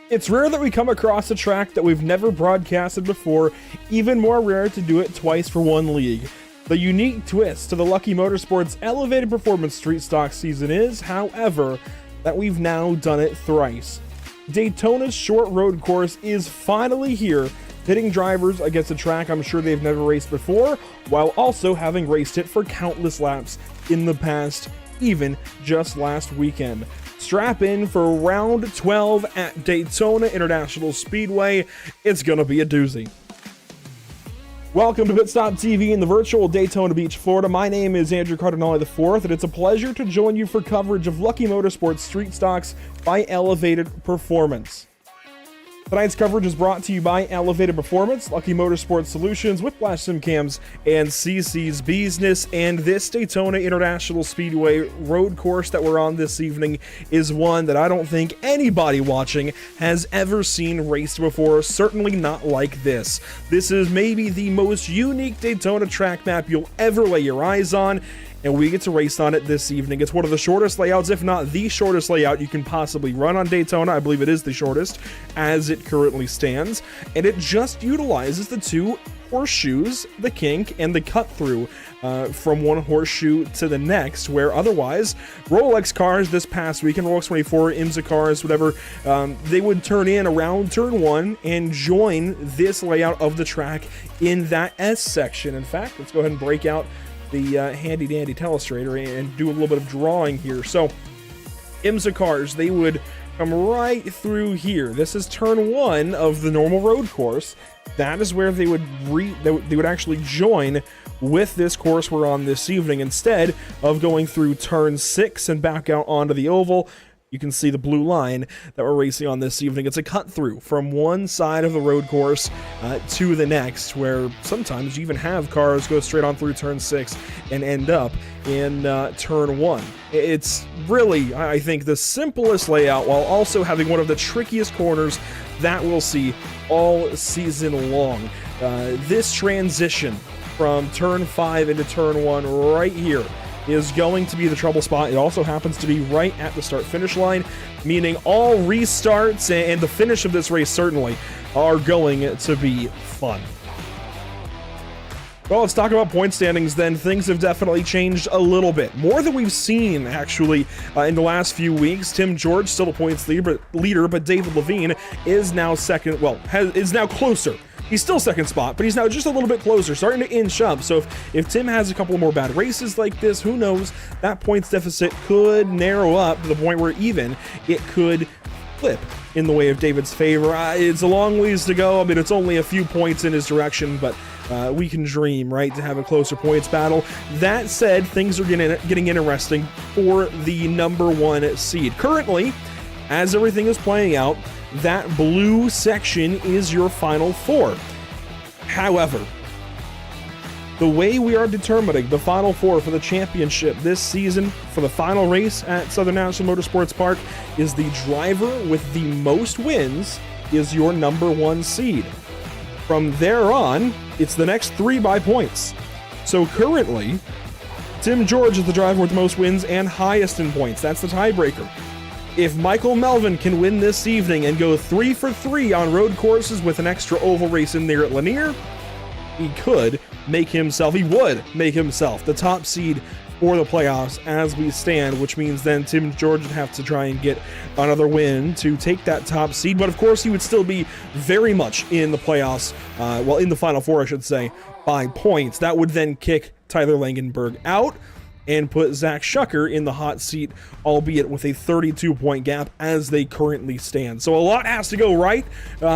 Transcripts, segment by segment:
It's rare that we come across a track that we've never broadcasted before, even more rare to do it twice for one league. The unique twist to the Lucky Motorsports Elevated Performance Street Stock season is, however, that we've now done it thrice. Daytona's short road course is finally here, pitting drivers against a track I'm sure they've never raced before, while also having raced it for countless laps in the past, even just last weekend. Strap in for round 12 at Daytona International Speedway. It's gonna be a doozy. Welcome to Pit Stop TV in the virtual Daytona Beach, Florida. My name is Andrew Cardinale IV, and it's a pleasure to join you for coverage of Lucky Motorsports Street Stocks by Elevated Performance. Tonight's coverage is brought to you by Elevated Performance, Lucky Motorsports Solutions, Whiplash Simcams, and CC's Business. And this Daytona International Speedway road course that we're on this evening is one that I don't think anybody watching has ever seen raced before, certainly not like this. This is maybe the most unique Daytona track map you'll ever lay your eyes on, and we get to race on it this evening. It's one of the shortest layouts, if not the shortest layout you can possibly run on Daytona. I believe it is the shortest as it currently stands, and it just utilizes the two horseshoes, the kink and the cut through, from one horseshoe to the next, where otherwise Rolex cars this past weekend, Rolex 24, IMSA cars, whatever, they would turn in around turn 1 and join this layout of the track in that S section. In fact, let's go ahead and break out the handy dandy telestrator and do a little bit of drawing here. So IMSA cars, they would come right through here. This is turn 1 of the normal road course. That is where they would actually join with this course we're on this evening, instead of going through turn 6 and back out onto the oval. You can see the blue line that we're racing on this evening. It's a cut through from one side of the road course to the next, where sometimes you even have cars go straight on through turn 6 and end up in turn 1. It's really, I think, the simplest layout, while also having one of the trickiest corners that we'll see all season long. This transition from turn 5 into turn 1 right here is going to be the trouble spot. It also happens to be right at the start-finish line, meaning all restarts and the finish of this race certainly are going to be fun. Well, let's talk about point standings then. Things have definitely changed a little bit. More than we've seen, actually, in the last few weeks. Tim George still a points leader, but David Levine is now second, well, is now closer. He's still second spot, but he's now just a little bit closer, starting to inch up. So if Tim has a couple more bad races like this, who knows, that points deficit could narrow up to the point where even it could flip in the way of David's favor. It's a long ways to go. I mean, it's only a few points in his direction, but we can dream, right, to have a closer points battle. That said, things are getting interesting for the number 1 seed. Currently, as everything is playing out, that blue section is your final 4. However, the way we are determining the final 4 for the championship this season for the final race at Southern National Motorsports Park is the driver with the most wins is your number 1 seed. From there on, it's the next 3 by points. So currently, Tim George is the driver with the most wins and highest in points. That's the tiebreaker. If Michael Melvin can win this evening and go 3 for 3 on road courses with an extra oval race in there at Lanier, he would make himself the top seed for the playoffs as we stand, which means then Tim George would have to try and get another win to take that top seed. But of course, he would still be very much in the playoffs, well, in the final 4, I should say, by points. That would then kick Tyler Langenberg out and put Zach Schucker in the hot seat, albeit with a 32-point gap as they currently stand. So a lot has to go right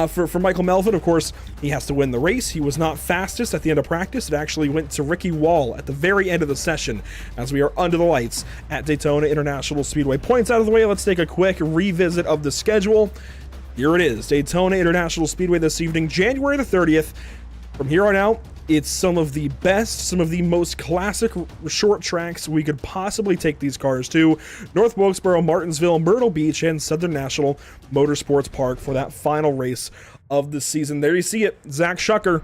for Michael Melvin. Of course, he has to win the race. He was not fastest at the end of practice. It actually went to Ricky Wall at the very end of the session as we are under the lights at Daytona International Speedway. Points out of the way, let's take a quick revisit of the schedule. Here it is, Daytona International Speedway this evening, January the 30th. From here on out, it's some of the best, some of the most classic short tracks we could possibly take these cars to. North Wilkesboro, Martinsville, Myrtle Beach, and Southern National Motorsports Park for that final race of the season. There you see it, Zach Schucker.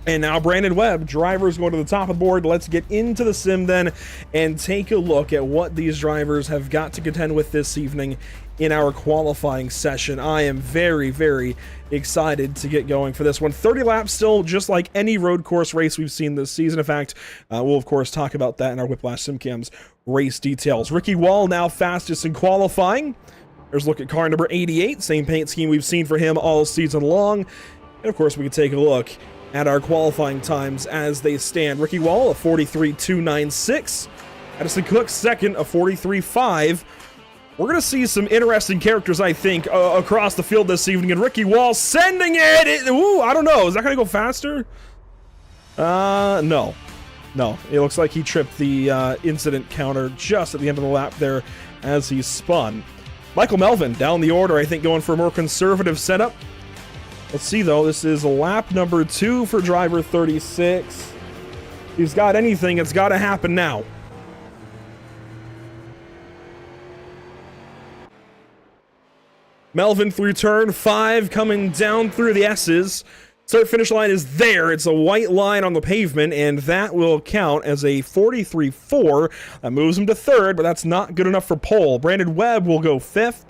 And now Brandon Webb, drivers going to the top of the board. Let's get into the sim then and take a look at what these drivers have got to contend with this evening in our qualifying session. I am very, very excited to get going for this one. 30 laps still, just like any road course race we've seen this season. In fact, we'll of course talk about that in our Whiplash SimCams race details. Ricky Wall now fastest in qualifying. There's a look at car number 88, same paint scheme we've seen for him all season long. And of course, we can take a look at our qualifying times as they stand. Ricky Wall, a 43.296. Addison Cook, second, a 43.5. We're going to see some interesting characters, I think, across the field this evening. And Ricky Wall sending it! Ooh, I don't know. Is that going to go faster? No. No. It looks like he tripped the incident counter just at the end of the lap there as he spun. Michael Melvin down the order, I think, going for a more conservative setup. Let's see, though. This is lap number 2 for driver 36. If he's got anything, it's got to happen now. Melvin through turn 5, coming down through the S's. Start-finish line is there. It's a white line on the pavement, and that will count as a 43.4. That moves him to 3rd, but that's not good enough for pole. Brandon Webb will go 5th.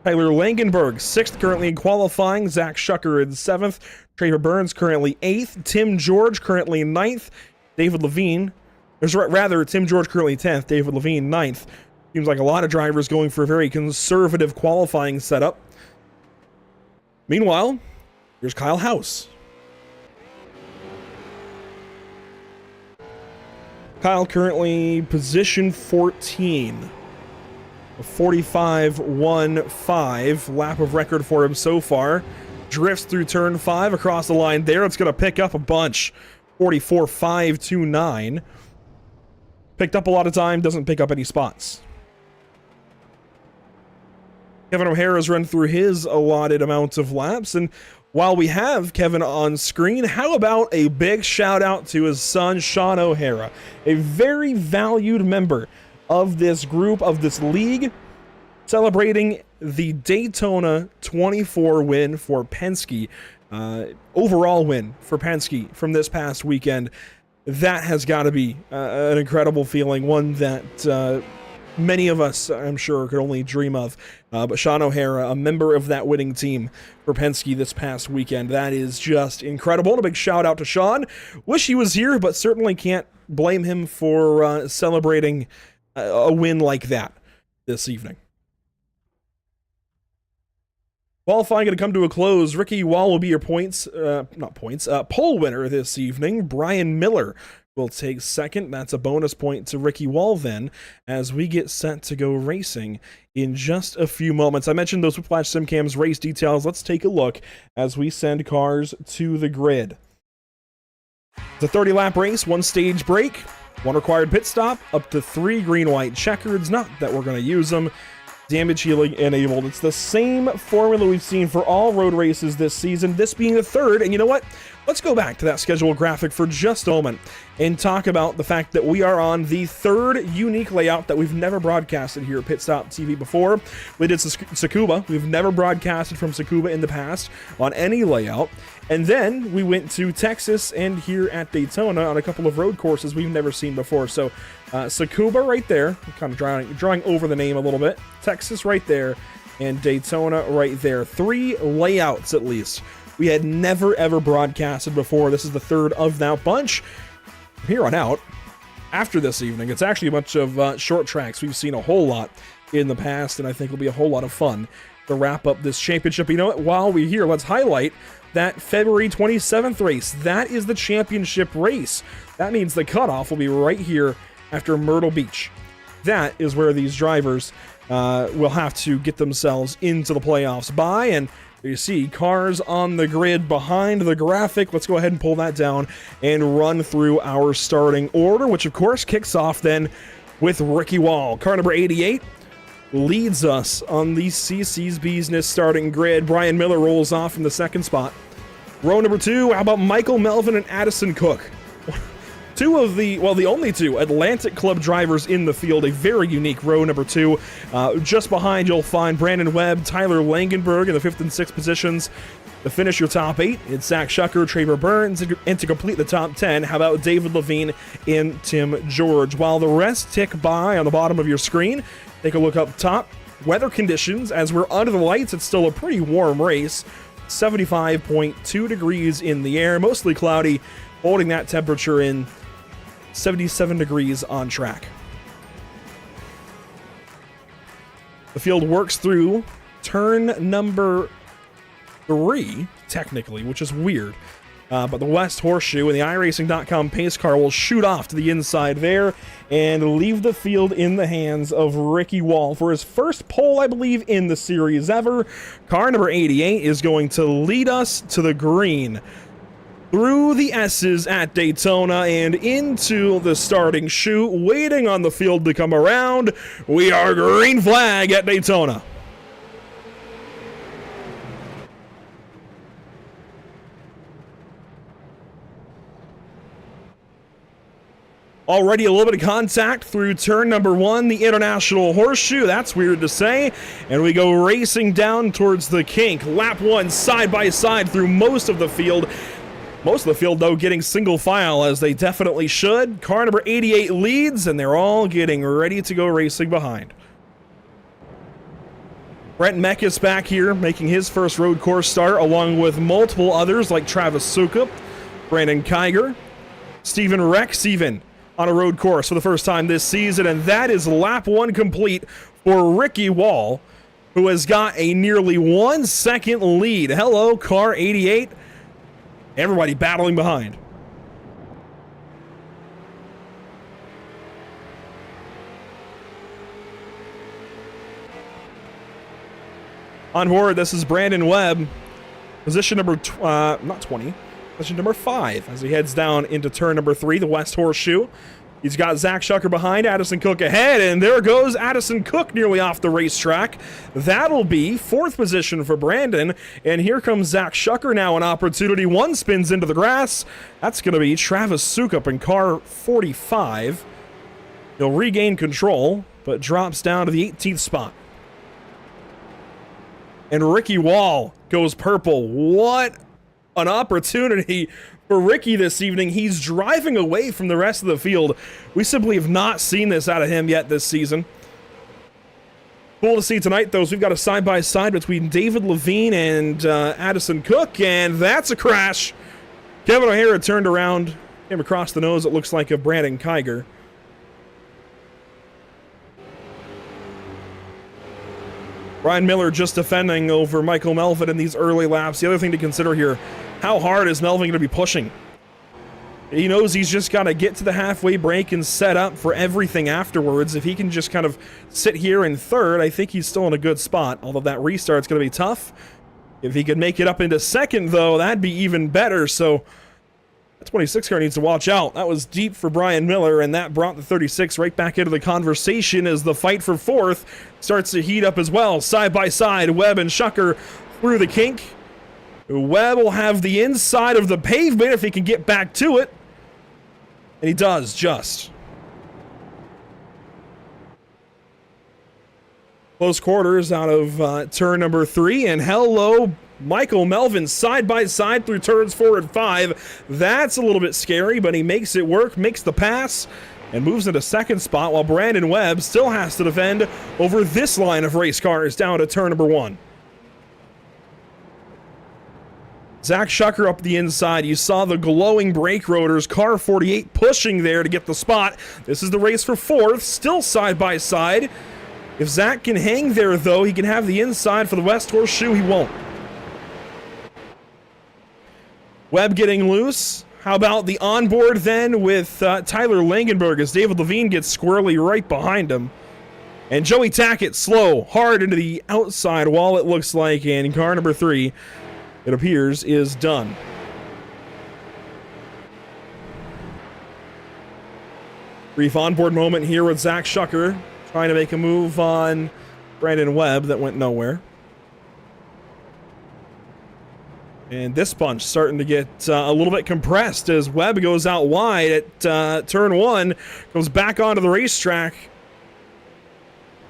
Tyler Langenberg, 6th, currently in qualifying. Zach Shucker in 7th. Trevor Burns currently 8th. Tim George currently 9th. David Levine, Tim George currently 10th. David Levine 9th. Seems like a lot of drivers going for a very conservative qualifying setup. Meanwhile, here's Kyle House. Kyle currently position 14. A 45.15 lap of record for him so far. Drifts through turn 5 across the line there. It's going to pick up a bunch. 44.529. Picked up a lot of time, doesn't pick up any spots. Kevin O'Hara's run through his allotted amount of laps, and while we have Kevin on screen, how about a big shout out to his son, Sean O'Hara, a very valued member of this group, of this league, celebrating the Daytona 24 win for Penske, overall win for Penske from this past weekend. That has got to be an incredible feeling, one that many of us, I'm sure, could only dream of. But Sean O'Hara, a member of that winning team for Penske this past weekend, that is just incredible. And a big shout out to Sean. Wish he was here, but certainly can't blame him for celebrating a win like that this evening. Qualifying going to come to a close. Ricky Wall will be your pole winner this evening. Brian Miller will take 2nd. That's a bonus point to Ricky Wall then, as we get set to go racing in just a few moments. I mentioned those Whiplash SimCams race details. Let's take a look as we send cars to the grid. It's a 30-lap race, 1 stage break, 1 required pit stop, up to 3 green-white checkers. Not that we're going to use them. Damage healing enabled. It's the same formula we've seen for all road races this season, this being the 3rd. And you know what? Let's go back to that schedule graphic for just a moment and talk about the fact that we are on the 3rd unique layout that we've never broadcasted here at Pit Stop TV before. We did Tsukuba. We've never broadcasted from Tsukuba in the past on any layout. And then we went to Texas and here at Daytona on a couple of road courses we've never seen before. So Tsukuba right there, kind of drawing over the name a little bit. Texas right there, and Daytona right there. 3 layouts at least we had never ever broadcasted before. This is the 3rd of that bunch. From here on out, after this evening, it's actually a bunch of short tracks we've seen a whole lot in the past, and I think it'll be a whole lot of fun to wrap up this championship. You know what? While we're here, let's highlight that February 27th race. That is the championship race. That means the cutoff will be right here after Myrtle Beach. That is where these drivers will have to get themselves into the playoffs by, and you see cars on the grid behind the graphic. Let's go ahead and pull that down and run through our starting order, which of course kicks off then with Ricky Wall. Car number 88 leads us on the CC's Business starting grid. Brian Miller rolls off from the 2nd spot. Row number 2, how about Michael Melvin and Addison Cook? The only 2 Atlantic Club drivers in the field, a very unique row number 2. Just behind, you'll find Brandon Webb, Tyler Langenberg in the 5th and 6th positions. To finish your top 8, it's Zach Shucker, Trevor Burns, and to complete the top 10, how about David Levine and Tim George? While the rest tick by on the bottom of your screen, take a look up top. weather conditions. As we're under the lights, it's still a pretty warm race. 75.2 degrees in the air, mostly cloudy, holding that temperature in 77 degrees on track. The field works through turn number 3, technically, which is weird. But the West Horseshoe and the iRacing.com pace car will shoot off to the inside there and leave the field in the hands of Ricky Wall for his first pole, I believe, in the series ever. Car number 88 is going to lead us to the green, through the S's at Daytona and into the starting chute, waiting on the field to come around. We are green flag at Daytona. Already a little bit of contact through turn number 1, the International Horseshoe. That's weird to say. And we go racing down towards the kink. Lap 1 side by side through most of the field. Most of the field, though, getting single file, as they definitely should. Car number 88 leads, and they're all getting ready to go racing behind. Brent Meckes back here, making his first road course start, along with multiple others like Travis Sukup, Brandon Kiger, Steven Rex even on a road course for the first time this season, and that is lap 1 complete for Ricky Wall, who has got a nearly 1 second lead. Hello, car 88. Everybody battling behind. On board, this is Brandon Webb, position number position number 5, as he heads down into turn number 3, the West Horseshoe. He's got Zach Shucker behind, Addison Cook ahead, and there goes Addison Cook nearly off the racetrack. That'll be 4th position for Brandon, and here comes Zach Shucker now, an opportunity. 1 spins into the grass. That's going to be Travis Sukup in car 45. He'll regain control, but drops down to the 18th spot. And Ricky Wall goes purple. What an opportunity for Ricky this evening. He's driving away from the rest of the field. We simply have not seen this out of him yet this season. Cool to see tonight, though, is we've got a side-by-side between David Levine and Addison Cook, and that's a crash. Kevin O'Hara turned around, came across the nose, it looks like, of Brandon Kiger. Brian Miller just defending over Michael Melvin in these early laps. The other thing to consider here, how hard is Melvin going to be pushing? He knows he's just got to get to the halfway break and set up for everything afterwards. If he can just kind of sit here in 3rd, I think he's still in a good spot, although that restart's going to be tough. If he could make it up into 2nd, though, that'd be even better. So that 26 car needs to watch out. That was deep for Brian Miller, and that brought the 36 right back into the conversation as the fight for 4th starts to heat up as well. Side by side, Webb and Shucker through the kink. Webb will have the inside of the pavement if he can get back to it. And he does, just. Close quarters out of turn number 3, and hello, Michael Melvin side by side through turns 4 and 5. That's a little bit scary, but he makes it work, makes the pass, and moves into 2nd spot, while Brandon Webb still has to defend over this line of race cars down to turn number 1. Zach Shucker up the inside. You saw the glowing brake rotors. Car 48 pushing there to get the spot. This is the race for 4th, still side by side. If Zach can hang there, though, he can have the inside for the West Horseshoe. He won't. Webb getting loose. How about the onboard then with Tyler Langenberg as David Levine gets squirrely right behind him. And Joey Tackett slow, hard into the outside wall, it looks like, and car number 3, it appears, is done. Brief onboard moment here with Zach Shucker trying to make a move on Brandon Webb that went nowhere. And this bunch starting to get a little bit compressed as Webb goes out wide at turn 1, goes back onto the racetrack.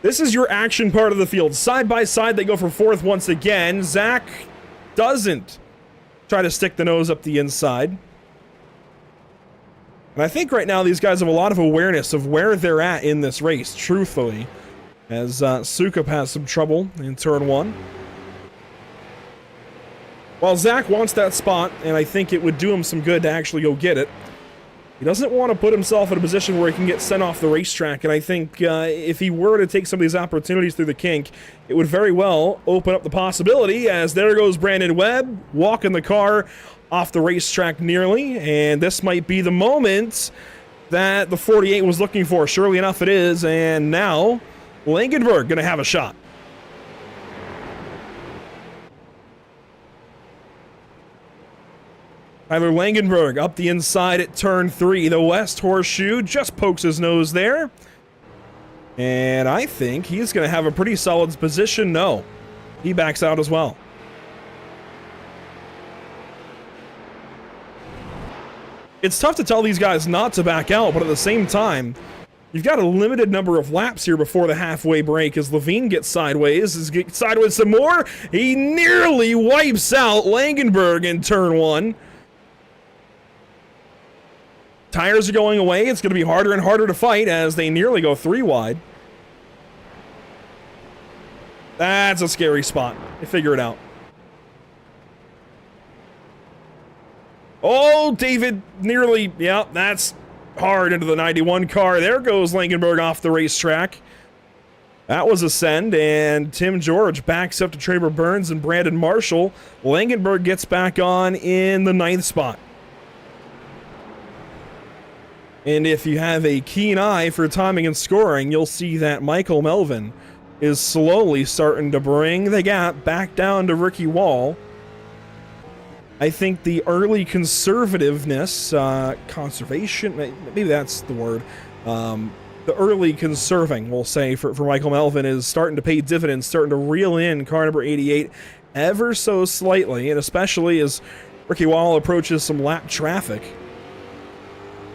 This is your action part of the field. Side by side, they go for 4th once again. Zach doesn't try to stick the nose up the inside. And I think right now these guys have a lot of awareness of where they're at in this race, truthfully. as Sukup has some trouble in turn 1. While Zach wants that spot, and I think it would do him some good to actually go get it, he doesn't want to put himself in a position where he can get sent off the racetrack, and I think if he were to take some of these opportunities through the kink, it would very well open up the possibility, as there goes Brandon Webb, walking the car off the racetrack nearly, and this might be the moment that the 48 was looking for. Surely enough it is, and now Langenberg going to have a shot. Tyler Langenberg up the inside at turn 3. The West Horseshoe just pokes his nose there. And I think he's going to have a pretty solid position. No, he backs out as well. It's tough to tell these guys not to back out, but at the same time, you've got a limited number of laps here before the halfway break as Levine gets sideways. Some more. He nearly wipes out Langenberg in turn 1. Tires are going away. It's going to be harder and harder to fight as they nearly go 3 wide. That's a scary spot. They figure it out. Oh, David nearly, yeah, that's hard into the 91 car. There goes Langenberg off the racetrack. That was a send, and Tim George backs up to Traber Burns and Brandon Marshall. Langenberg gets back on in the 9th spot. And if you have a keen eye for timing and scoring, you'll see that Michael Melvin is slowly starting to bring the gap back down to Ricky Wall. I think the early conservativeness, conservation, maybe that's the word, the early conserving, we'll say, for Michael Melvin is starting to pay dividends, starting to reel in car number 88 ever so slightly, and especially as Ricky Wall approaches some lap traffic.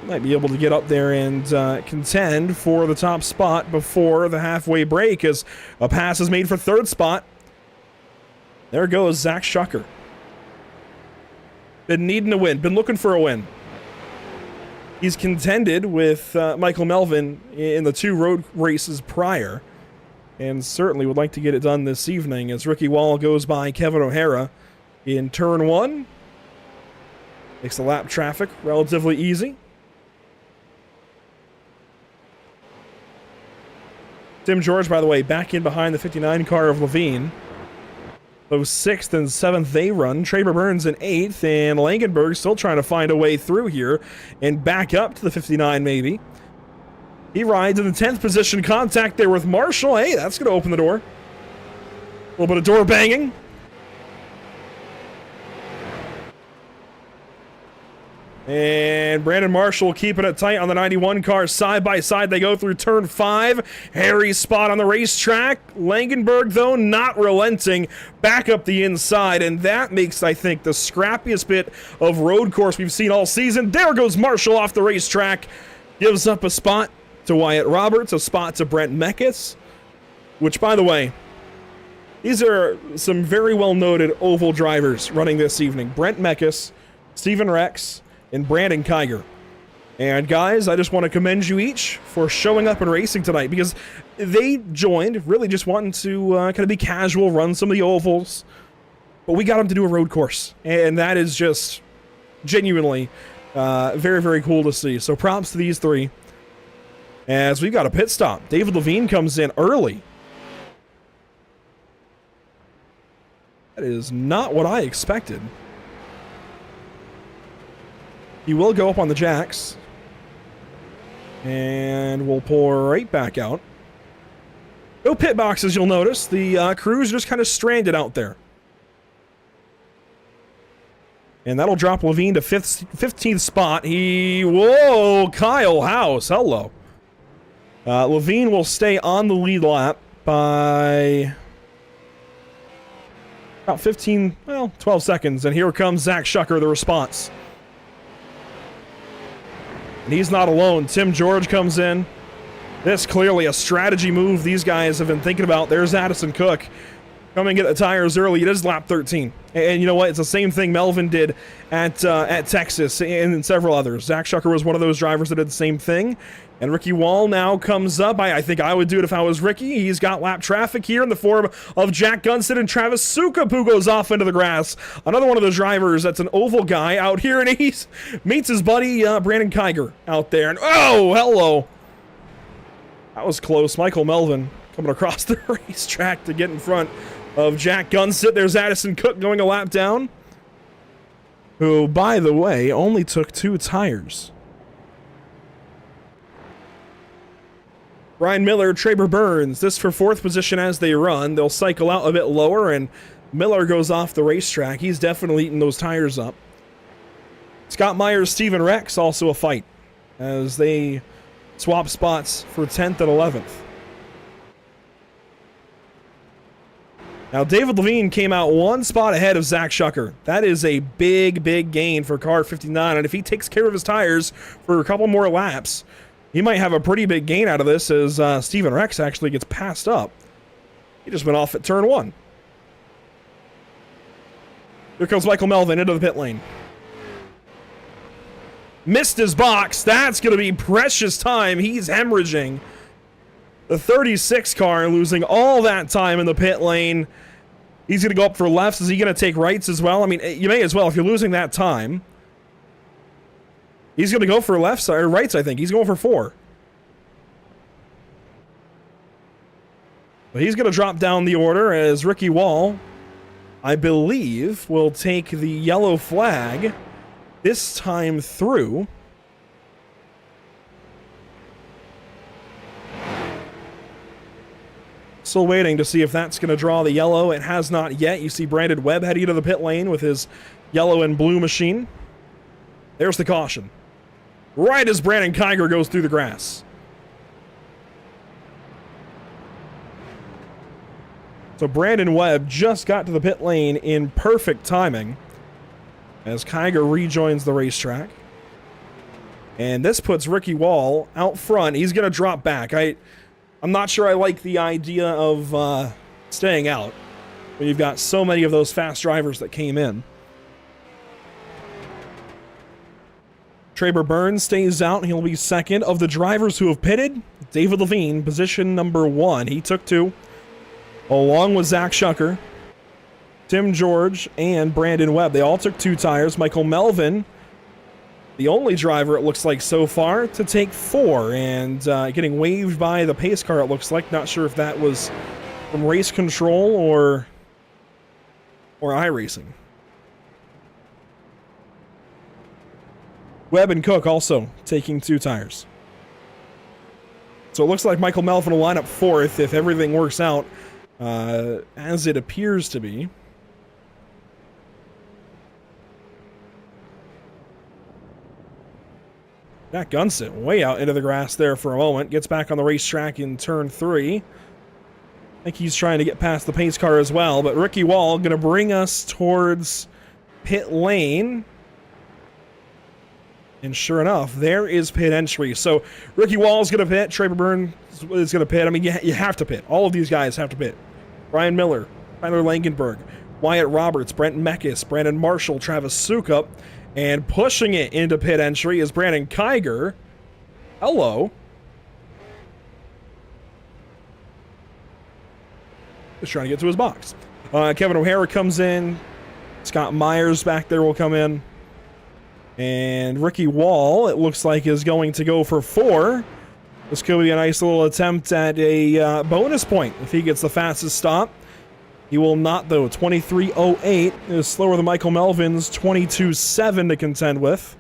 Might be able to get up there and contend for the top spot before the halfway break as a pass is made for 3rd spot. There goes Zach Schucker. Been needing a win, been looking for a win. He's contended with Michael Melvin in the 2 road races prior, and certainly would like to get it done this evening as Ricky Wall goes by Kevin O'Hara in turn 1. Makes the lap traffic relatively easy. Tim George, by the way, back in behind the 59 car of Levine. Those 6th and 7th they run. Traber Burns in 8th, and Langenberg still trying to find a way through here and back up to the 59 maybe. He rides in the 10th position. Contact there with Marshall. Hey, that's going to open the door. A little bit of door banging. And Brandon Marshall keeping it tight on the 91 car. Side by side, they go through turn 5. Harry's spot on the racetrack. Langenberg, though, not relenting. Back up the inside, and that makes, I think, the scrappiest bit of road course we've seen all season. There goes Marshall off the racetrack. Gives up a spot to Wyatt Roberts, a spot to Brent Meckes, which, by the way, these are some very well-noted oval drivers running this evening. Brent Meckes, Stephen Rex, and Brandon Kiger. And guys, I just want to commend you each for showing up and racing tonight, because they joined really just wanting to kind of be casual, run some of the ovals, but we got them to do a road course, and that is just genuinely very, very cool to see. So props to these 3 as we've got a pit stop. David Levine comes in early. That is not what I expected. He will go up on the jacks. And we'll pull right back out. No pit boxes, you'll notice. The crew's just kind of stranded out there. And that'll drop Levine to 15th spot. Whoa, Kyle House, hello. Levine will stay on the lead lap by about 12 seconds. And here comes Zach Schucker, the response. And he's not alone. Tim George comes in. This clearly a strategy move these guys have been thinking about. There's Addison Cook. Come and get the tires early. It is lap 13. And you know what? It's the same thing Melvin did at Texas and several others. Zach Schucker was one of those drivers that did the same thing. And Ricky Wall now comes up. I think I would do it if I was Ricky. He's got lap traffic here in the form of Jack Gunstead and Travis Sukup, who goes off into the grass. Another one of those drivers that's an oval guy out here, and he meets his buddy Brandon Kiger out there. And oh, hello. That was close. Michael Melvin coming across the racetrack to get in front of Jack Gunstead. There's Addison Cook going a lap down, who, by the way, only took 2 tires. Ryan Miller, Traber Burns, this for 4th position as they run. They'll cycle out a bit lower, and Miller goes off the racetrack. He's definitely eating those tires up. Scott Myers, Steven Rex, also a fight, as they swap spots for 10th and 11th. Now, David Levine came out 1 spot ahead of Zach Schucker. That is a big, big gain for car 59, and if he takes care of his tires for a couple more laps, he might have a pretty big gain out of this as Steven Rex actually gets passed up. He just went off at turn 1. Here comes Michael Melvin into the pit lane. Missed his box. That's going to be precious time. He's hemorrhaging. The 36 car losing all that time in the pit lane. He's going to go up for lefts. Is he going to take rights as well? I mean, you may as well if you're losing that time. He's going to go for lefts or rights, I think. He's going for 4. But he's going to drop down the order as Ricky Wall, I believe, will take the yellow flag this time through. Still waiting to see if that's going to draw the yellow. It has not yet. You see Brandon Webb heading into the pit lane with his yellow and blue machine. There's the caution. Right as Brandon Kiger goes through the grass. So Brandon Webb just got to the pit lane in perfect timing as Kiger rejoins the racetrack. And this puts Ricky Wall out front. He's going to drop back. I'm not sure I like the idea of staying out when you've got so many of those fast drivers that came in. Traber Burns stays out. He'll be second. Of the drivers who have pitted, David Levine, position number 1. He took 2, along with Zach Schucker, Tim George, and Brandon Webb. They all took 2 tires. Michael Melvin, the only driver, it looks like so far, to take 4, and getting waved by the pace car, it looks like. Not sure if that was from race control or iRacing. Webb and Cook also taking 2 tires. So it looks like Michael Melvin will line up 4th if everything works out as it appears to be. Jack Gunstead way out into the grass there for a moment. Gets back on the racetrack in turn 3. I think he's trying to get past the pace car as well. But Ricky Wall going to bring us towards pit lane. And sure enough, there is pit entry. So Ricky Wall is going to pit. Traber Burns is going to pit. I mean, you have to pit. All of these guys have to pit. Brian Miller, Tyler Langenberg, Wyatt Roberts, Brent Meckes, Brandon Marshall, Travis Sukup. And pushing it into pit entry is Brandon Kiger. Hello. Just trying to get to his box. Kevin O'Hara comes in. Scott Myers back there will come in. And Ricky Wall, it looks like, is going to go for 4. This could be a nice little attempt at a bonus point if he gets the fastest stop. He will not, though. 23.08 is slower than Michael Melvin's 22.7 to contend with.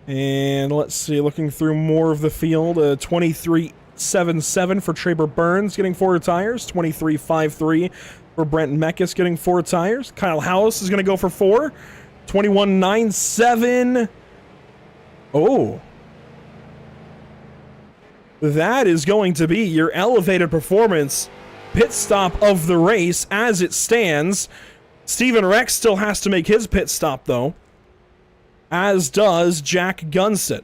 And let's see, looking through more of the field, 23.77 for Traber Burns getting 4 tires, 23.53 for Brent Meckes getting 4 tires. Kyle House is going to go for 4, 21.97. Oh. That is going to be your elevated performance pit stop of the race as it stands. Steven Rex still has to make his pit stop, though, as does Jack Gunstead.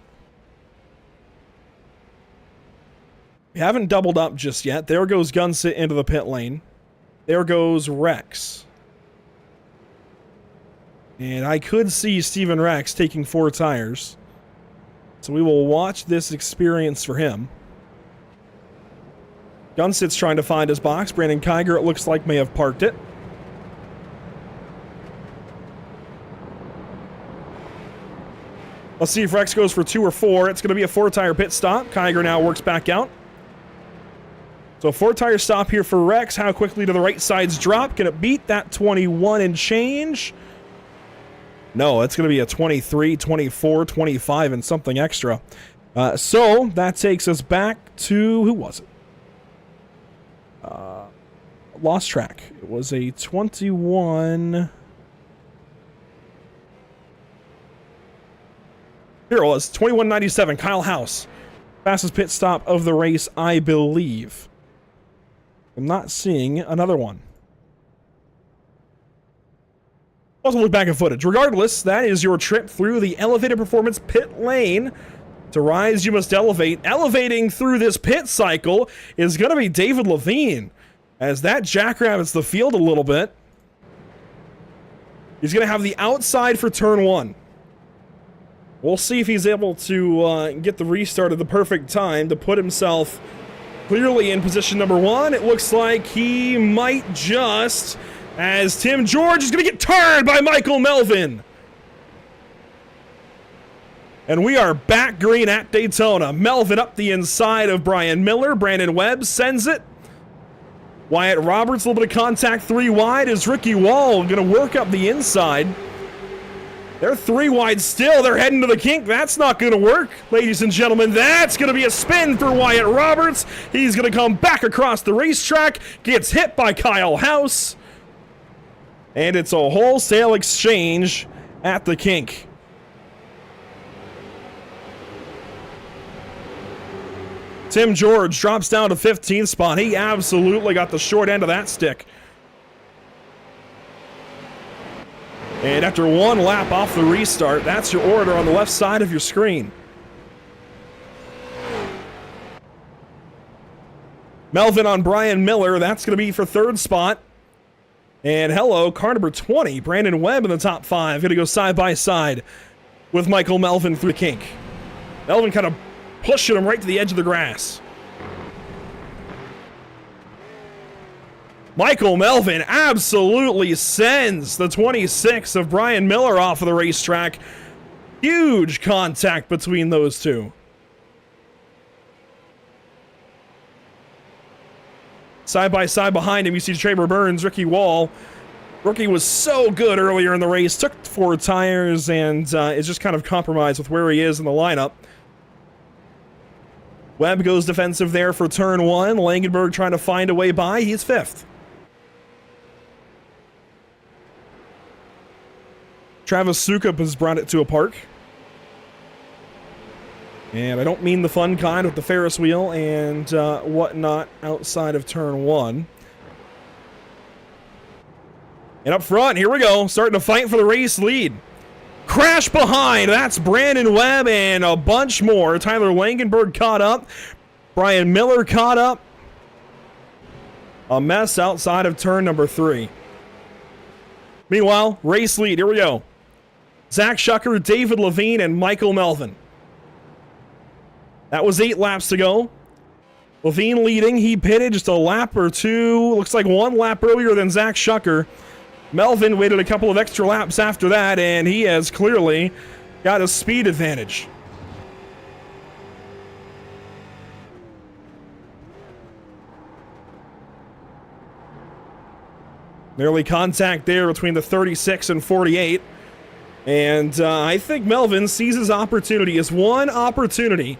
We haven't doubled up just yet. There goes Gunsit into the pit lane. There goes Rex. And I could see Steven Rex taking 4 tires. So we will watch this experience for him. Gunsit's trying to find his box. Brandon Kiger, it looks like, may have parked it. Let's see if Rex goes for 2 or 4. It's going to be a 4-tire pit stop. Kiger now works back out. So a 4-tire stop here for Rex. How quickly do the right sides drop? Can it beat that 21 and change? No, it's going to be a 23, 24, 25, and something extra. So that takes us back to, who was it? Lost track. It was a 21... Here it was, 21.97, Kyle House. Fastest pit stop of the race, I believe. I'm not seeing another one. Also look back at footage. Regardless, that is your trip through the elevated performance pit lane. To rise, you must elevate. Elevating through this pit cycle is going to be David Levine, as that jackrabbits the field a little bit. He's going to have the outside for turn 1. We'll see if he's able to get the restart at the perfect time to put himself clearly in position number 1. It looks like he might just, as Tim George is going to get turned by Michael Melvin. And we are back green at Daytona. Melvin up the inside of Brian Miller. Brandon Webb sends it. Wyatt Roberts, a little bit of contact 3 wide. Is Ricky Wall going to work up the inside? They're 3 wide still. They're heading to the kink. That's not going to work. Ladies and gentlemen, that's going to be a spin for Wyatt Roberts. He's going to come back across the racetrack. Gets hit by Kyle House. And it's a wholesale exchange at the kink. Tim George drops down to 15th spot. He absolutely got the short end of that stick. And after 1 lap off the restart, that's your order on the left side of your screen. Melvin on Brian Miller, that's going to be for 3rd spot. And hello, car number 20, Brandon Webb in the top 5. Going to go side by side with Michael Melvin through the kink. Melvin kind of pushing him right to the edge of the grass. Michael Melvin absolutely sends the 26 of Brian Miller off of the racetrack. Huge contact between those two. Side by side behind him, you see Traber Burns, Ricky Wall. Rookie was so good earlier in the race, took 4 tires, and is just kind of compromised with where he is in the lineup. Webb goes defensive there for turn 1. Langenberg trying to find a way by. He's 5th. Travis Sukup has brought it to a park. And I don't mean the fun kind with the Ferris wheel and whatnot outside of turn 1. And up front, here we go. Starting to fight for the race lead. Crash behind. That's Brandon Webb and a bunch more. Tyler Langenberg caught up. Brian Miller caught up. A mess outside of turn number 3. Meanwhile, race lead. Here we go. Zach Schucker, David Levine, and Michael Melvin. That was 8 laps to go. Levine leading. He pitted just a lap or 2. Looks like 1 lap earlier than Zach Schucker. Melvin waited a couple of extra laps after that, and he has clearly got a speed advantage. Nearly contact there between the 36 and 48. And I think Melvin sees his opportunity as one opportunity.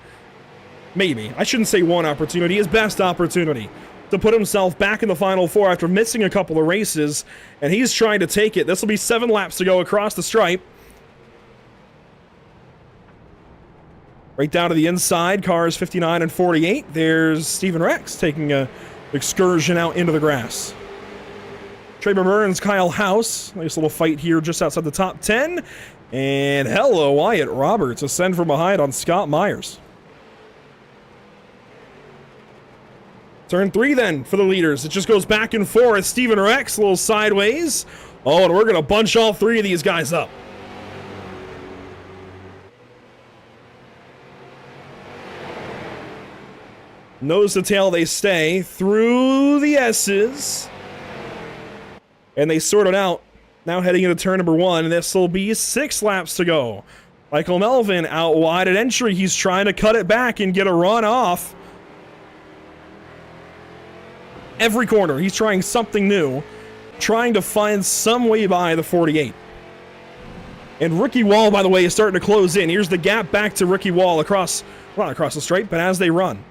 Maybe. I shouldn't say one opportunity. His best opportunity to put himself back in the Final Four after missing a couple of races. And he's trying to take it. This will be 7 laps to go across the stripe. Right down to the inside. Cars 59 and 48. There's Steven Rex taking an excursion out into the grass. Traber Burns, Kyle House. Nice little fight here just outside the top 10. And hello, Wyatt Roberts. A send from behind on Scott Myers. Turn 3 then for the leaders. It just goes back and forth. Steven Rex a little sideways. Oh, and we're going to bunch all 3 of these guys up. Nose to tail they stay through the S's. And they sort it out. Now heading into turn number 1. This will be 6 laps to go. Michael Melvin out wide at entry. He's trying to cut it back and get a run off. Every corner, he's trying something new. Trying to find some way by the 48. And Ricky Wall, by the way, is starting to close in. Here's the gap back to Ricky Wall across, well, not across the straight, but as they run.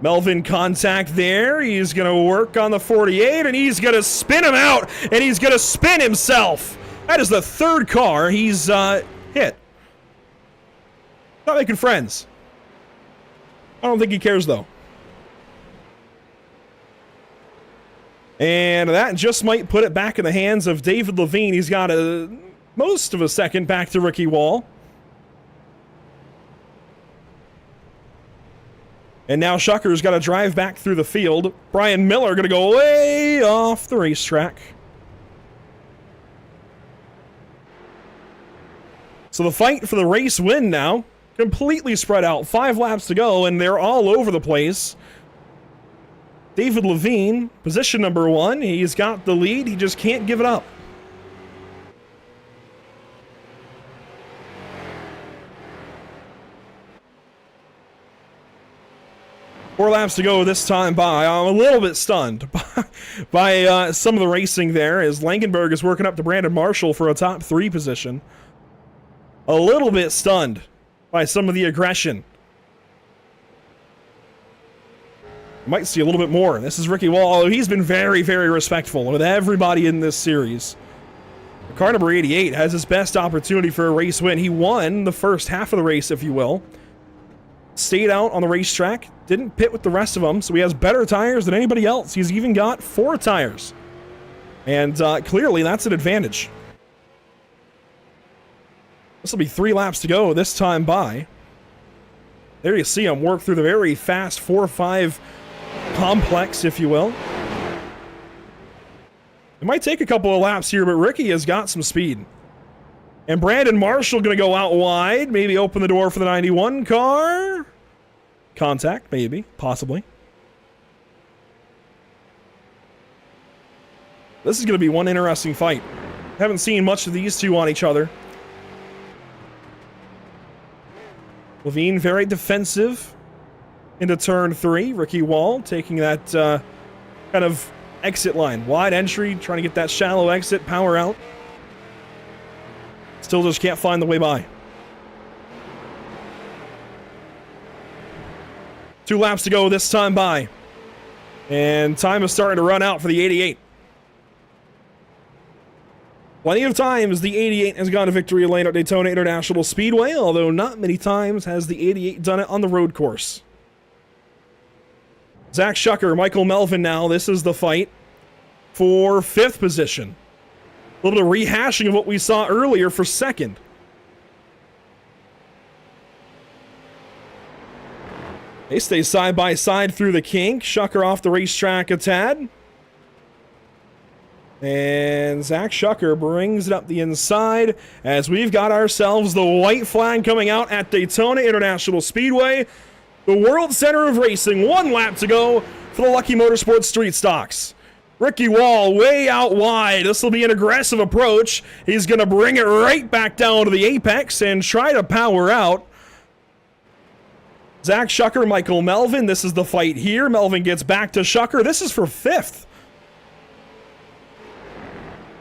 Melvin contact there. He's going to work on the 48, and he's going to spin him out, and he's going to spin himself. That is the 3rd car he's hit. Not making friends. I don't think he cares, though. And that just might put it back in the hands of David Levine. He's got most of a second back to Ricky Wall. And now Shucker's got to drive back through the field. Brian Miller going to go way off the racetrack. So the fight for the race win now, completely spread out. 5 laps to go, and they're all over the place. David Levine, position number 1. He's got the lead. He just can't give it up. Four laps to go this time by. I'm a little bit stunned by some of the racing there as Langenberg is working up to Brandon Marshall for a top 3 position. A little bit stunned by some of the aggression. Might see a little bit more. This is Ricky Wall, although he's been very, very respectful with everybody in this series. Car number 88 has his best opportunity for a race win. He won the first half of the race, if you will. Stayed out on the racetrack, didn't pit with the rest of them, so he has better tires than anybody else. He's even got 4 tires. And clearly that's an advantage. This will be 3 laps to go this time by. There you see him work through the very fast 4-5 complex, if you will. It might take a couple of laps here, but Ricky has got some speed. And Brandon Marshall going to go out wide, maybe open the door for the 91 car. Contact, maybe, possibly. This is going to be one interesting fight. Haven't seen much of these two on each other. Levine very defensive into turn 3. Ricky Wall taking that kind of exit line. Wide entry, trying to get that shallow exit, power out. Still just can't find the way by. 2 laps to go this time by. And time is starting to run out for the 88. Plenty of times the 88 has gone to victory lane at Daytona International Speedway, although not many times has the 88 done it on the road course. Zach Shucker, Michael Melvin now. This is the fight for 5th position. A little bit of rehashing of what we saw earlier for 2nd. They stay side by side through the kink. Shucker off the racetrack a tad. And Zach Shucker brings it up the inside as we've got ourselves the white flag coming out at Daytona International Speedway. The World Center of Racing. 1 lap to go for the Lucky Motorsports Street Stocks. Ricky Wall way out wide. This will be an aggressive approach. He's going to bring it right back down to the apex and try to power out. Zach Shucker, Michael Melvin. This is the fight here. Melvin gets back to Shucker. This is for 5th.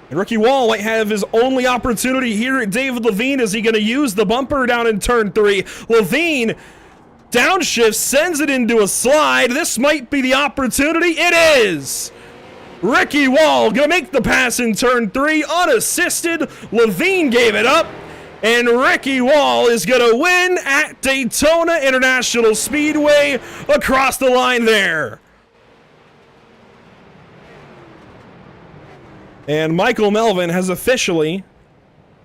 And Ricky Wall might have his only opportunity here at David Levine. Is he going to use the bumper down in turn 3? Levine downshift, sends it into a slide. This might be the opportunity. It is! Ricky Wall going to make the pass in turn 3, unassisted. Levine gave it up. And Ricky Wall is going to win at Daytona International Speedway across the line there. And Michael Melvin has officially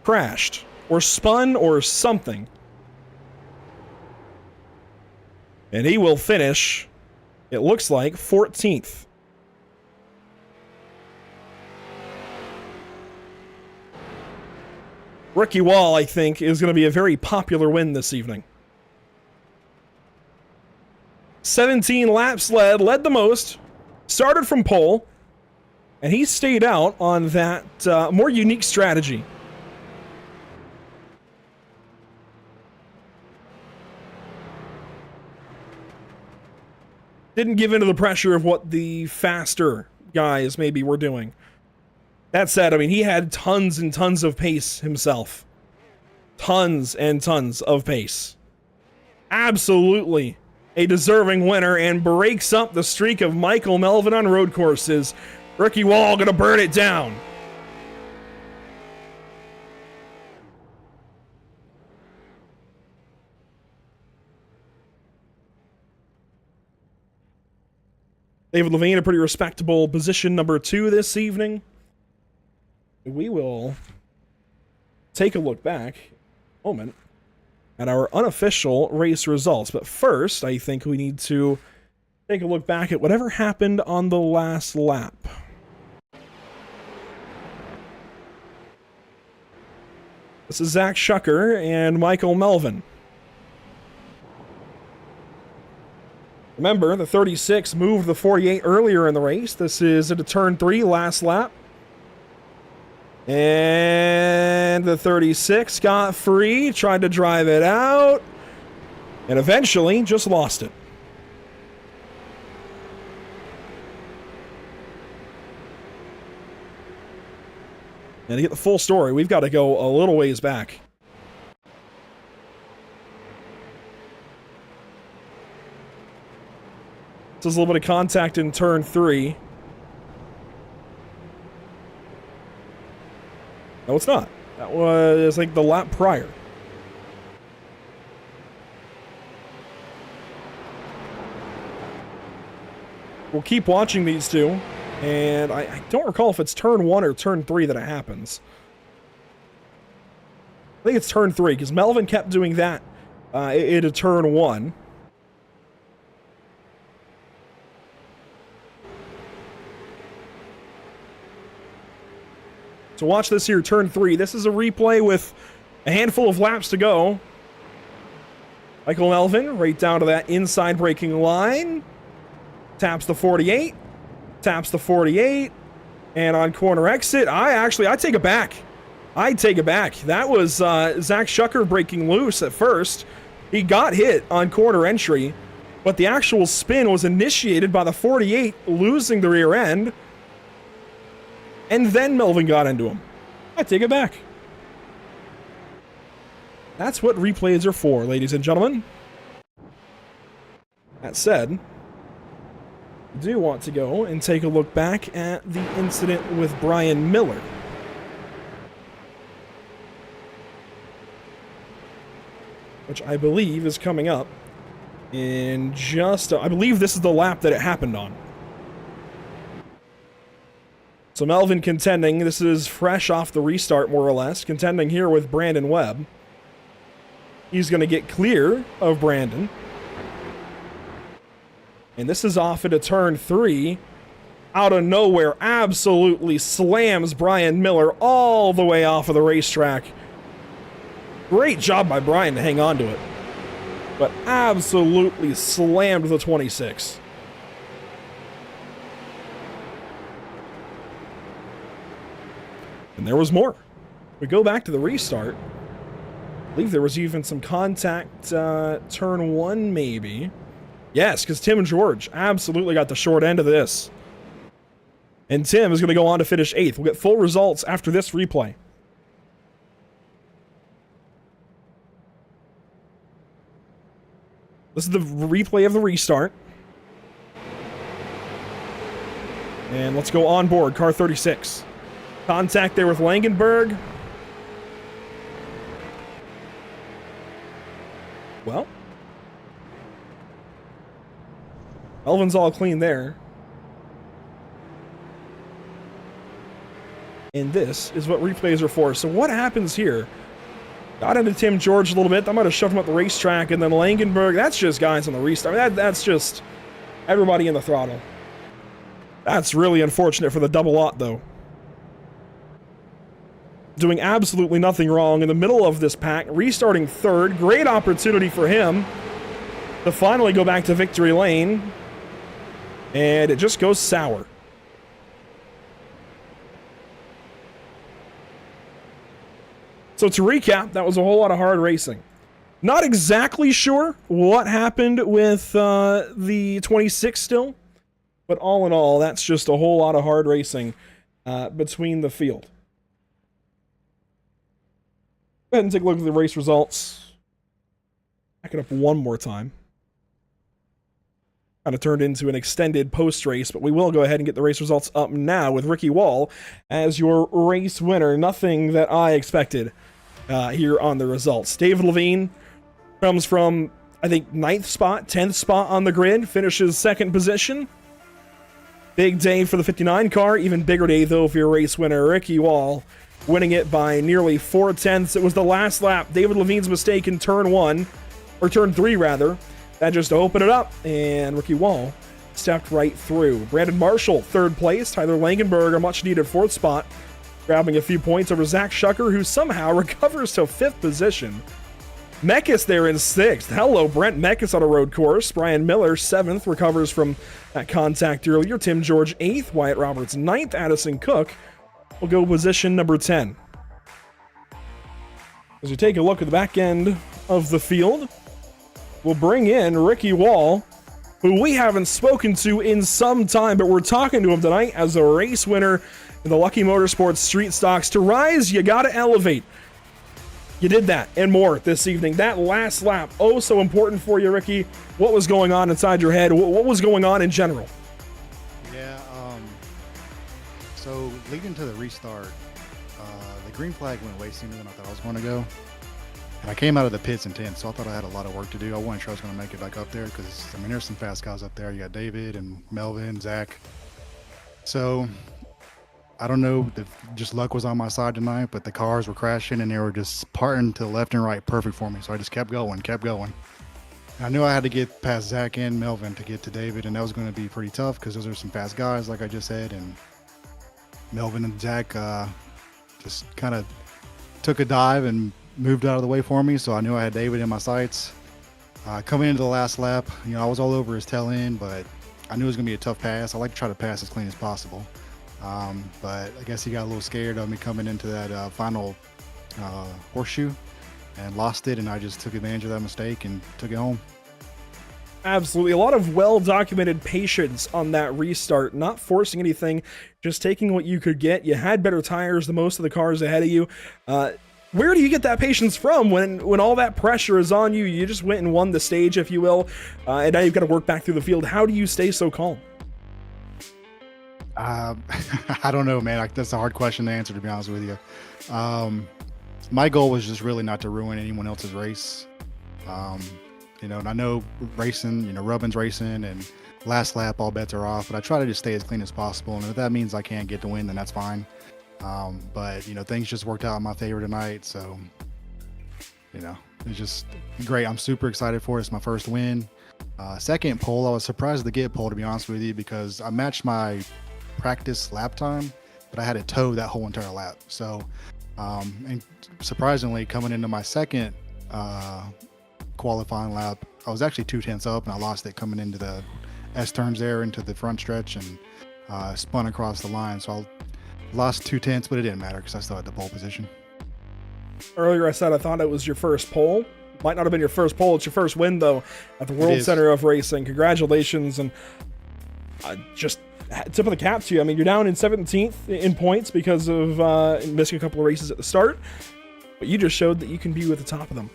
crashed or spun or something. And he will finish, it looks like, 14th. Rookie Wall, I think, is going to be a very popular win this evening. 17 laps led the most, started from pole, and he stayed out on that more unique strategy. Didn't give into the pressure of what the faster guys maybe were doing. That said, I mean, he had tons and tons of pace himself. Tons and tons of pace. Absolutely a deserving winner, and breaks up the streak of Michael Melvin on road courses. Rookie Wall gonna burn it down. David Levine, a pretty respectable position number 2 this evening. We will take a look back in a moment at our unofficial race results. But first, I think we need to take a look back at whatever happened on the last lap. This is Zach Schucker and Michael Melvin. Remember, the 36 moved the 48 earlier in the race. This is into turn 3, last lap. And the 36 got free, tried to drive it out, and eventually just lost it. And to get the full story, we've got to go a little ways back. This is a little bit of contact in turn 3. No, it's not. That was like the lap prior. We'll keep watching these two, and I don't recall if it's turn 1 or turn 3 that it happens. I think it's turn 3, because Melvin kept doing that into turn 1. So watch this here, turn 3. This is a replay with a handful of laps to go. Michael Melvin right down to that inside braking line. Taps the 48. Taps the 48. And on corner exit, I take it back. I take it back. That was Zach Schucker breaking loose at first. He got hit on corner entry, but the actual spin was initiated by the 48 losing the rear end. And then Melvin got into him. I take it back. That's what replays are for, ladies and gentlemen. That said, I do want to go and take a look back at the incident with Brian Miller. Which I believe is coming up in just... I believe this is the lap that it happened on. So Melvin contending, this is fresh off the restart more or less, contending here with Brandon Webb. He's going to get clear of Brandon. And this is off into turn 3. Out of nowhere, absolutely slams Brian Miller all the way off of the racetrack. Great job by Brian to hang on to it. But absolutely slammed the 26. And there was more. We go back to the restart. I believe there was even some contact turn 1 maybe. Yes, because Tim George absolutely got the short end of this. And Tim is going to go on to finish 8th. We'll get full results after this replay. This is the replay of the restart. And let's go on board, car 36. Contact there with Langenberg. Well, Melvin's all clean there. And this is what replays are for. So what happens here Got into Tim George a little bit. That might have shoved him up the racetrack. And then Langenberg, that's just guys on the restart. That's just everybody in the throttle. That's really unfortunate for the double lot, though. Doing absolutely nothing wrong in the middle of this pack, restarting third. Great opportunity for him to finally go back to victory lane. And it just goes sour. So to recap, that was a whole lot of hard racing. Not exactly sure what happened with the 26 still, but all in all, that's just a whole lot of hard racing between the field. Go ahead and take a look at the race results. Back it up one more time. Kind of turned into an extended post-race, but we will go ahead and get the race results up now with Ricky Wall as your race winner. Nothing that I expected here on the results. David Levine comes from, I think, 9th spot, 10th spot on the grid, finishes 2nd position. Big day for the 59 car, even bigger day, though, for your race winner, Ricky Wall, winning it by nearly 4/10. It was the last lap. David Levine's mistake in turn 1, or turn 3, rather. That just opened it up, and Ricky Wall stepped right through. Brandon Marshall, 3rd place. Tyler Langenberg, a much-needed 4th spot, grabbing a few points over Zach Shucker, who somehow recovers to 5th position. Meckes there in 6th. Hello, Brent Meckes on a road course. Brian Miller, 7th, recovers from that contact earlier. Tim George, 8th. Wyatt Roberts, 9th. Addison Cook will go position number 10. As we take a look at the back end of the field, we'll bring in Ricky Wall, who we haven't spoken to in some time, but we're talking to him tonight as a race winner in the Lucky Motorsports Street Stocks. To rise, you gotta elevate. You did that and more this evening. That last lap, oh so important for you, Ricky. What was going on inside your head? What was going on in general? Yeah, so leading to the restart, the green flag went way sooner than I thought I was going to go. And I came out of the pits in 10th, so I thought I had a lot of work to do. I wasn't sure I was going to make it back up there because, I mean, there's some fast guys up there. You got David and Melvin, Zach. So I don't know if just luck was on my side tonight, but the cars were crashing and they were just parting to the left and right perfect for me. So I just kept going. And I knew I had to get past Zach and Melvin to get to David, and that was going to be pretty tough because those are some fast guys, like I just said. And Melvin and Zach just kind of took a dive and moved out of the way for me, so I knew I had David in my sights. Coming into the last lap, I was all over his tail end, but I knew it was going to be a tough pass. I like to try to pass as clean as possible. But I guess he got a little scared of me coming into that final horseshoe and lost it, and I just took advantage of that mistake and took it home. Absolutely. A lot of well-documented patience on that restart, not forcing anything, just taking what you could get. You had better tires than most of the cars ahead of you. Where do you get that patience from when all that pressure is on you? You just went and won the stage, if you will, and now you've got to work back through the field. How do you stay so calm? I don't know, man. That's a hard question to answer, to be honest with you. My goal was just really not to ruin anyone else's race. And I know racing, Rubin's racing, and last lap, all bets are off, but I try to just stay as clean as possible. And if that means I can't get the win, then that's fine. But things just worked out in my favor tonight, so it's just great. I'm super excited for it. It's my first win. Second pole, I was surprised to get pole, to be honest with you, because I matched my practice lap time, but I had to tow that whole entire lap. So and surprisingly, coming into my second qualifying lap, I was actually 2/10 up, and I lost it coming into the S turns there into the front stretch and spun across the line. So I lost 2/10, but it didn't matter because I still had the pole position. Earlier I said I thought it was your first pole. Might not have been your first pole. It's your first win, though, at the World Center of Racing. Congratulations, and just tip of the cap to you. I mean, you're down in 17th in points because of missing a couple of races at the start, but you just showed that you can be with the top of them.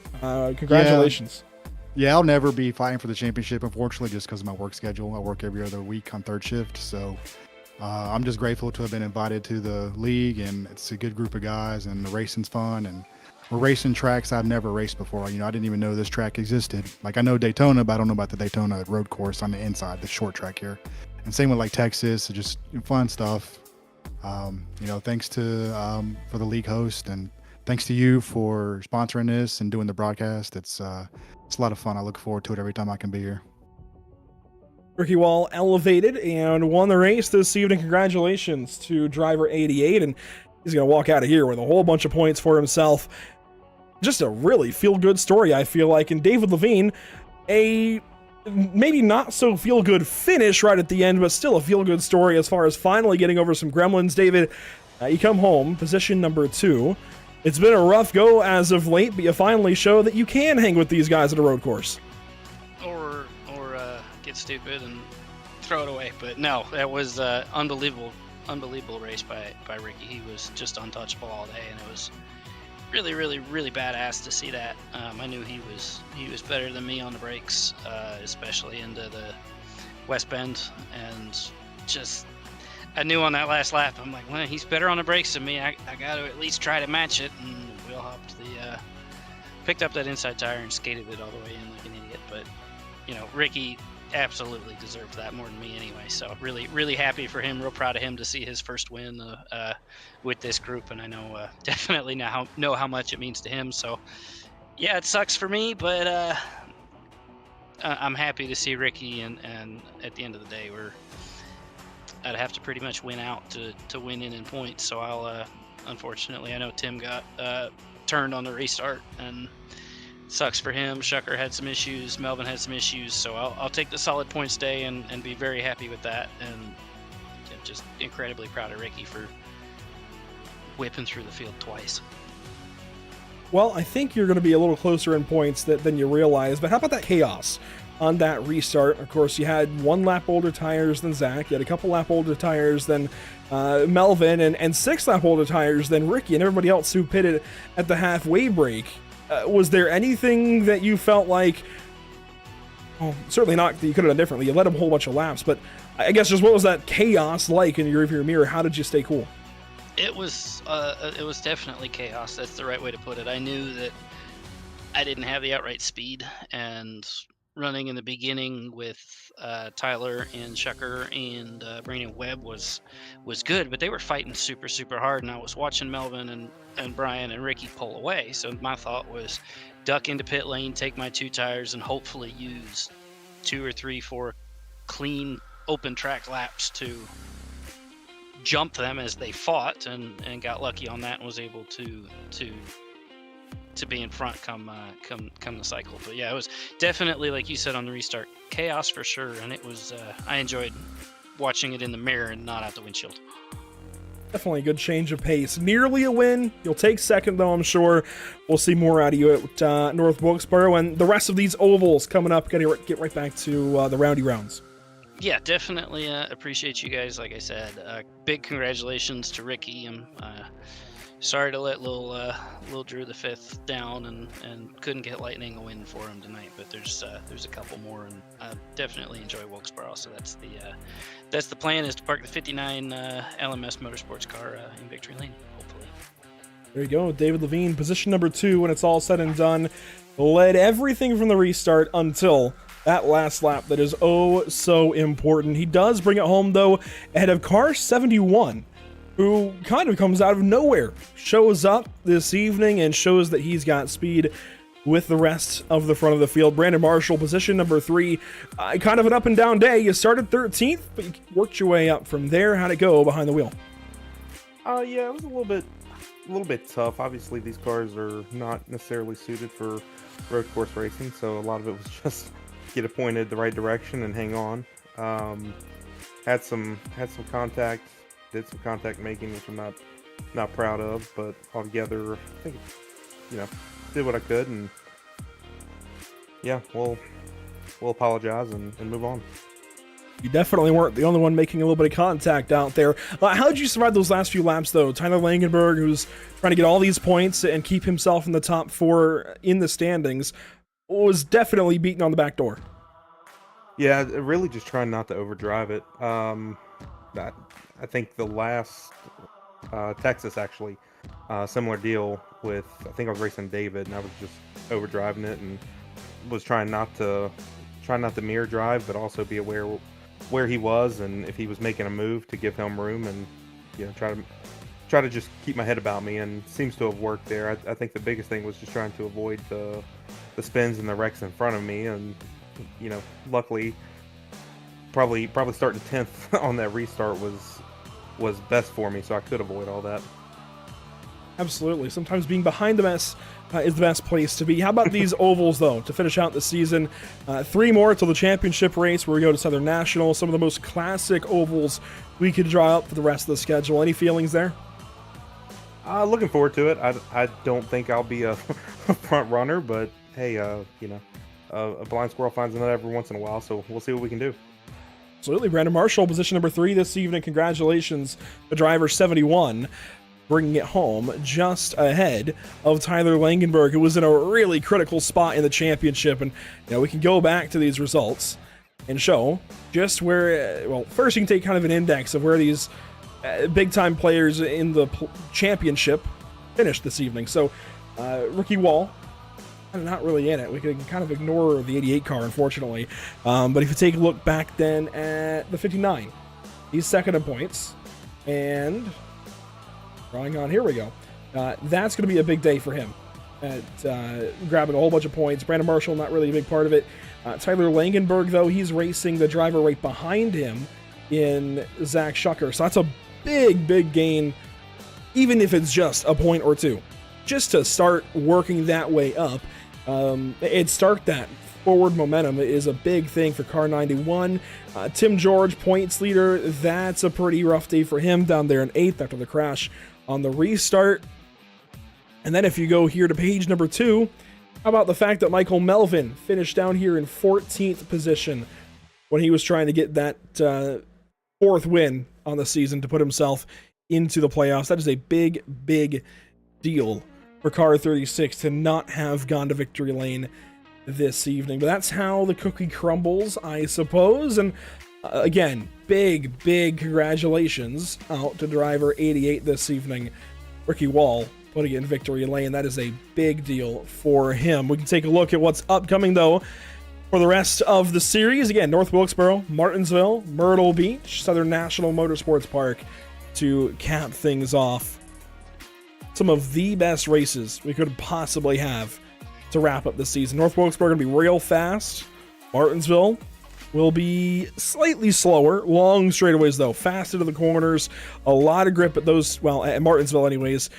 Congratulations. Yeah, I'll never be fighting for the championship, unfortunately, just because of my work schedule. I work every other week on third shift, so I'm just grateful to have been invited to the league, and it's a good group of guys, and the racing's fun, and we're racing tracks I've never raced before. I didn't even know this track existed. Like, I know Daytona, but I don't know about the Daytona road course on the inside, the short track here. And same with like Texas, just fun stuff. Thanks to for the league host and thanks to you for sponsoring this and doing the broadcast. It's a lot of fun. I look forward to it every time I can be here. Ricky Wall elevated and won the race this evening. Congratulations to driver 88, and he's going to walk out of here with a whole bunch of points for himself. Just a really feel-good story, I feel like. And David Levine, a maybe not so feel-good finish right at the end, but still a feel-good story as far as finally getting over some gremlins. David, you come home, position number 2. It's been a rough go as of late, but you finally show that you can hang with these guys at a road course. Or get stupid and throw it away. But no, that was unbelievable race by Ricky. He was just untouchable all day, and it was really, really, really badass to see that. I knew he was better than me on the brakes, especially into the West Bend, and just I knew on that last lap, I'm like, well, he's better on the brakes than me. I got to at least try to match it, and wheel hopped picked up that inside tire and skated it all the way in like an idiot. But Ricky absolutely deserved that more than me anyway. So really, really happy for him. Real proud of him to see his first win with this group, and I know definitely know how much it means to him. So yeah, it sucks for me, but I'm happy to see Ricky. And at the end of the day, I'd have to pretty much win out to win in points. So I'll unfortunately, I know Tim got turned on the restart, and sucks for him. Shucker had some issues, Melvin had some issues, so I'll take the solid points day and be very happy with that, and just incredibly proud of Ricky for whipping through the field twice. Well, I think you're going to be a little closer in points than you realize, but how about that chaos on that restart? Of course, you had 1 lap older tires than Zach, you had a couple lap older tires than Melvin, and 6 lap older tires than Ricky, and everybody else who pitted at the halfway break. Was there anything that you felt like, well, certainly not that you could have done differently, you led them a whole bunch of laps, but I guess just what was that chaos like in your rearview mirror? How did you stay cool? It was definitely chaos. That's the right way to put it. I knew that I didn't have the outright speed, and running in the beginning with Tyler and Shucker and Brandon Webb was good, but they were fighting super, super hard, and I was watching Melvin and Brian and Ricky pull away. So my thought was duck into pit lane, take my 2 tires, and hopefully use 2 or 3, 4 clean open track laps to jump them as they fought, and got lucky on that and was able to be in front come the cycle. But yeah, it was definitely, like you said on the restart, chaos for sure, and it was I enjoyed watching it in the mirror and not out the windshield. Definitely a good change of pace. Nearly a win. You'll take second, though, I'm sure. We'll see more out of you at North Wilkesboro, and the rest of these ovals coming up. Gotta get right back to the roundy rounds. Yeah, definitely appreciate you guys. Like I said, big congratulations to Ricky. I'm sorry to let little Drew the 5th down, and couldn't get Lightning a win for him tonight. But there's a couple more, and I definitely enjoy Wilkesboro. So that's the plan, is to park the 59 LMS Motorsports car in Victory Lane, hopefully. There you go, David Levine, position number 2 when it's all said and done. Led everything from the restart until that last lap that is oh so important. He does bring it home, though, ahead of car 71, who kind of comes out of nowhere, shows up this evening and shows that he's got speed with the rest of the front of the field. Brandon Marshall, position number 3. Kind of an up and down day. You started 13th, but you worked your way up from there. How'd it go behind the wheel? Yeah, it was a little bit tough. Obviously, these cars are not necessarily suited for road course racing, so a lot of it was just get it pointed the right direction and hang on. Had some contact, did some contact making, which I'm not proud of, but altogether, I think, did what I could, and yeah, we'll apologize and move on. You definitely weren't the only one making a little bit of contact out there. How did you survive those last few laps, though? Tyler Langenberg, who's trying to get all these points and keep himself in the top 4 in the standings, was definitely beaten on the back door. Yeah, really just trying not to overdrive it. I think the last Texas, actually, similar deal with, I think I was racing David, and I was just overdriving it and was trying not to mirror drive, but also be aware where he was and if he was making a move to give him room, and try to try to just keep my head about me, and seems to have worked there. I think the biggest thing was just trying to avoid the spins and the wrecks in front of me, and luckily, probably starting 10th on that restart was best for me, so I could avoid all that. Absolutely. Sometimes being behind the mess is the best place to be. How about these ovals, though, to finish out the season? 3 more till the championship race, where we go to Southern National. Some of the most classic ovals we could draw up for the rest of the schedule. Any feelings there? Looking forward to it. I don't think I'll be a front runner, but hey, a blind squirrel finds a nut every once in a while, so we'll see what we can do. Absolutely. Brandon Marshall, position number 3 this evening. Congratulations, the driver 71, bringing it home just ahead of Tyler Langenberg, who was in a really critical spot in the championship. And we can go back to these results and show just where, well, first you can take kind of an index of where these big-time players in the championship finished this evening. So, Ricky Wall, not really in it. We can kind of ignore the 88 car, unfortunately. But if you take a look back then at the 59, he's second in points. And drawing on, here we go. That's going to be a big day for him at grabbing a whole bunch of points. Brandon Marshall, not really a big part of it. Tyler Langenberg, though, he's racing the driver right behind him in Zach Schucker. So that's a big gain, even if it's just a point or two. Just to start working that way up, and start that forward momentum is a big thing for car 91. Tim George, points leader. That's a pretty rough day for him, down there in 8th after the crash on the restart. And then if you go here to page number 2, how about the fact that Michael Melvin finished down here in 14th position when he was trying to get that 4th win on the season to put himself into the playoffs. That is a big deal for car 36 to not have gone to victory lane this evening. But that's how the cookie crumbles, I suppose. And again, big congratulations out to driver 88 this evening, Ricky Wall, putting it in victory lane. That is a big deal for him. We can take a look at what's upcoming, though, for the rest of the series. Again, North Wilkesboro, Martinsville, Myrtle Beach, Southern National Motorsports Park to cap things off. Some of the best races we could possibly have to wrap up the season. North Wilkesboro going to be real fast. Martinsville will be slightly slower. Long straightaways, though. Fast into the corners. A lot of grip at those, well, at Martinsville anyways,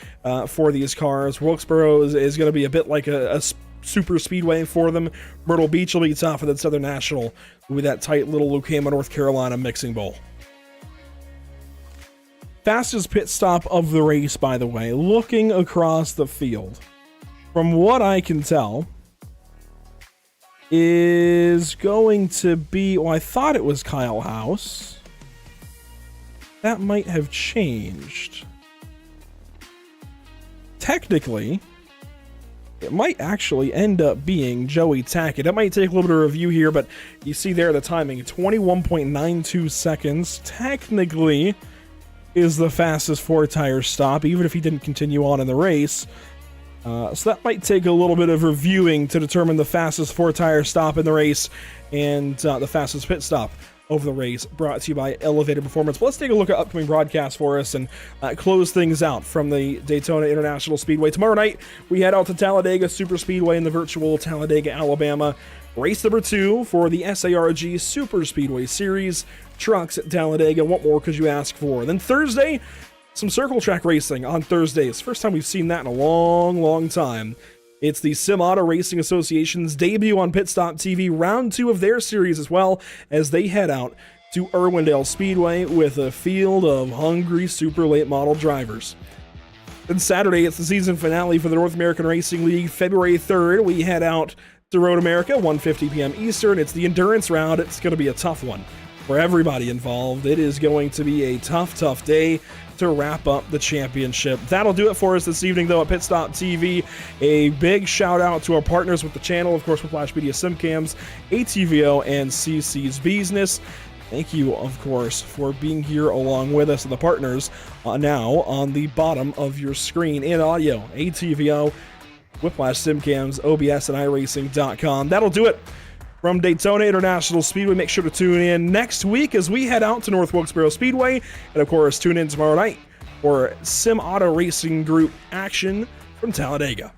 for these cars. Wilkesboro is going to be a bit like a super speedway for them. Myrtle Beach will be tough, and then Southern National will be that tight little Lucama, North Carolina mixing bowl. Fastest pit stop of the race, by the way, looking across the field, from what I can tell, is going to be, well, I thought it was Kyle House. That might have changed. Technically, it might actually end up being Joey Tackett. It might take a little bit of review here, but you see there the timing, 21.92 seconds. Technically is the fastest 4-tire stop, even if he didn't continue on in the race. So that might take a little bit of reviewing to determine the fastest 4-tire stop in the race and the fastest pit stop over the race, brought to you by Elevated Performance. But let's take a look at upcoming broadcasts for us and close things out from the Daytona International Speedway. Tomorrow night, we head out to Talladega Super Speedway in the virtual Talladega, Alabama. Race number 2 for the SARG Super Speedway Series. Trucks at Talladega. What more could you ask for? Then Thursday, some circle track racing on Thursdays. First time we've seen that in a long time. It's the Sim Auto Racing Association's debut on Pit Stop TV, round 2 of their series, as well as they head out to Irwindale Speedway with a field of hungry super late model drivers. Then Saturday, it's the season finale for the North American Racing League. February 3rd, we head out to Road America, 1:50 p.m. Eastern. It's the endurance round. It's going to be a tough one for everybody involved. It is going to be a tough day to wrap up the championship. That'll do it for us this evening, though, at Pit Stop TV. A big shout out to our partners with the channel, of course, Whiplash Media, SimCams, ATVO, and CC's Business. Thank you, of course, for being here along with us and the partners now on the bottom of your screen in audio. ATVO, Whiplash, SimCams, OBS, and iRacing.com. That'll do it from Daytona International Speedway. Make sure to tune in next week as we head out to North Wilkesboro Speedway. And, of course, tune in tomorrow night for Sim Auto Racing Group action from Talladega.